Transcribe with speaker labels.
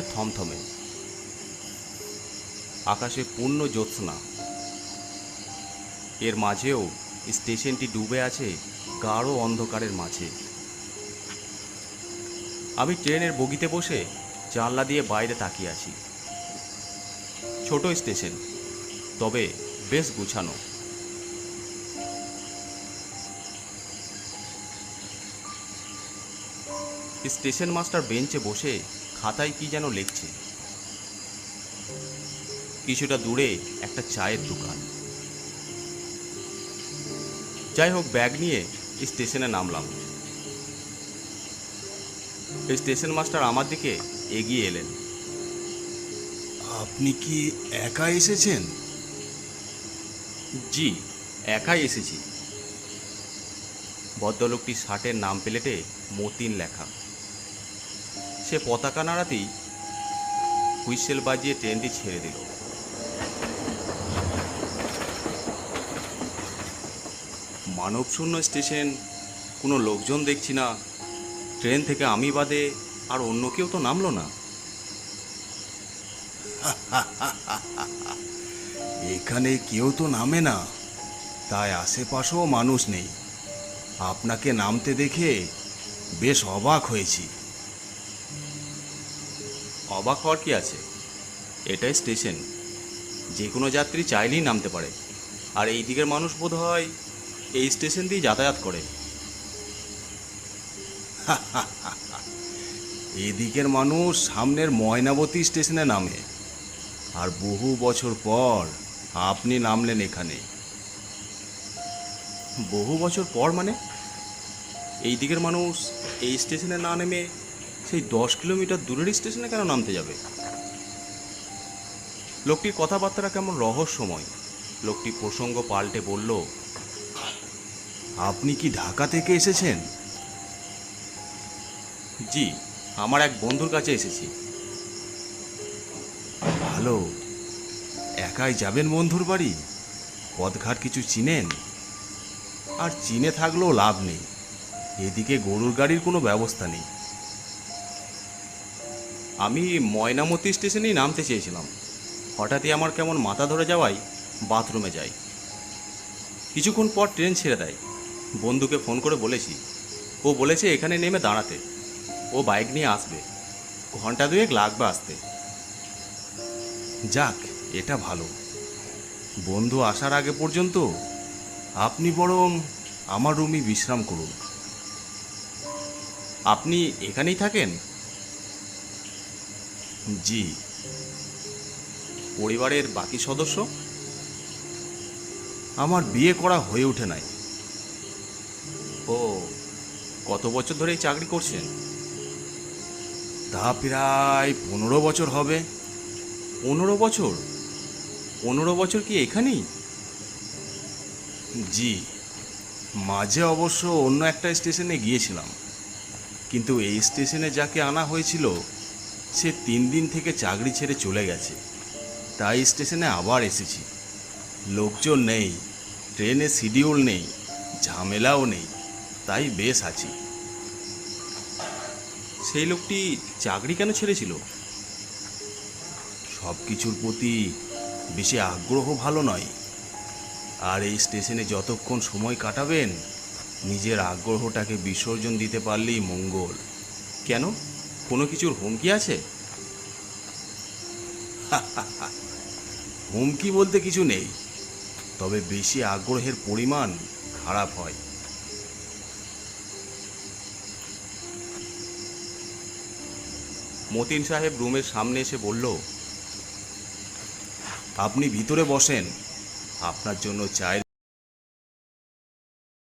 Speaker 1: গরমে থমথমে, আকাশে পূর্ণ জ্যোৎস্না। এর মাঝেও স্টেশনটি ডুবে আছে গাঢ় অন্ধকারের মাঝে। আমি ট্রেনের বগিতে বসে জানলা দিয়ে বাইরে তাকিয়ে আছি। ছোট স্টেশন, তবে বেশ গুছানো। স্টেশন মাস্টার বেঞ্চে বসে খাতায় কি যেন লিখছে। কিছুটা দূরে একটা চায়ের দোকান। যাই হোক, ব্যাগ নিয়ে স্টেশনে নামলাম। স্টেশন মাস্টার আমার দিকে এগিয়ে এলেন।
Speaker 2: আপনি কি একা এসেছেন?
Speaker 1: জি, একাই এসেছি। ভদ্রলোকটি শার্টের নাম প্লেটে মতিন লেখা। সে পতাকা নাড়াতেই হুইসেল বাজিয়ে ট্রেনটি ছেড়ে দিল। মানবশূন্য স্টেশন, কোনো লোকজন দেখছি না। ট্রেন থেকে আমি বাদে আর অন্য কেউ তো নামলো না।
Speaker 2: এখানে কেউ তো নামে না, তাই আশেপাশেও মানুষ নেই। আপনাকে নামতে দেখে বেশ অবাক হয়েছি।
Speaker 1: অবাক হওয়ার কি আছে? এটাই স্টেশন, যে কোনো যাত্রী চাইলেই নামতে পারে। আর এই দিকের মানুষ বোধ হয় এই স্টেশন দিয়ে যাতায়াত করে।
Speaker 2: এদিকের মানুষ সামনের ময়নাবতী স্টেশনে নামে, আর বহু বছর পর আপনি নামলেন এখানে।
Speaker 1: বহু বছর পর মানে? এই দিকের মানুষ এই স্টেশনে না নেমে সেই 10 কিলোমিটার দূরের স্টেশনে কেন নামতে যাবে? লোকটির কথাবার্তাটা কেমন রহস্যময়। লোকটি প্রসঙ্গ পাল্টে বলল,
Speaker 2: আপনি কি ঢাকা থেকে এসেছেন?
Speaker 1: জি, আমার এক বন্ধুর কাছে এসেছি।
Speaker 2: ভালো। একাই যাবেন বন্ধুর বাড়ি? পথঘাট কিছু চিনেন? আর চিনে থাকলেও লাভ নেই, এদিকে গরুর গাড়ির কোনো ব্যবস্থা নেই।
Speaker 1: আমি ময়নামতি স্টেশনেই নামতে চেয়েছিলাম। হঠাৎই আমার কেমন মাথা ধরে যাওয়ায় বাথরুমে যাই। কিছুক্ষণ পর ট্রেন ছেড়ে দেয়। বন্ধুকে ফোন করে বলেছি। ও বলেছে এখানে নেমে দাঁড়াতে। ও বাইক নিয়ে আসবে, ঘন্টা দুয়েক লাগবে আসতে।
Speaker 2: যাক, এটা ভালো। বন্ধু আসার আগে পর্যন্ত আপনি বরং আমার রুমে বিশ্রাম করুন।
Speaker 1: আপনি এখানেই থাকেন?
Speaker 2: জি।
Speaker 1: পরিবারের বাকি সদস্য?
Speaker 2: আমার বিয়ে করা হয়ে ওঠে নাই।
Speaker 1: ও, কত বছর ধরে এই চাকরি করছেন?
Speaker 2: তা প্রায় 15 বছর হবে।
Speaker 1: 15 বছর? 15 বছর কি এখানেই?
Speaker 2: জি, মাঝে অবশ্য অন্য একটা স্টেশনে গিয়েছিলাম, কিন্তু এই স্টেশনে যাকে আনা হয়েছিল সে 3 দিন থেকে চাকরি ছেড়ে চলে গেছে। তাই স্টেশনে আবার এসেছি। লোকজন নেই, ট্রেনে শিডিউল নেই, ঝামেলাও নেই, তাই বেশ আছি।
Speaker 1: সেই লোকটি চাকরি কেন ছেড়েছিল?
Speaker 2: সব কিছুর প্রতি বেশি আগ্রহ ভালো নয়, আর এই স্টেশনে যতক্ষণ সময় কাটাবেন নিজের আগ্রহটাকে বিসর্জন দিতে পারলেই মঙ্গল।
Speaker 1: কেন? কোনো কিছুর হুমকি আছে?
Speaker 2: হুমকি বলতে কিছু নেই, তবে বেশি আগ্রহের পরিমাণ খারাপ হয়।
Speaker 1: মতিন সাহেব রুমের সামনে এসে বলল,
Speaker 2: আপনি ভিতরে বসেন, আপনার জন্য চায়ের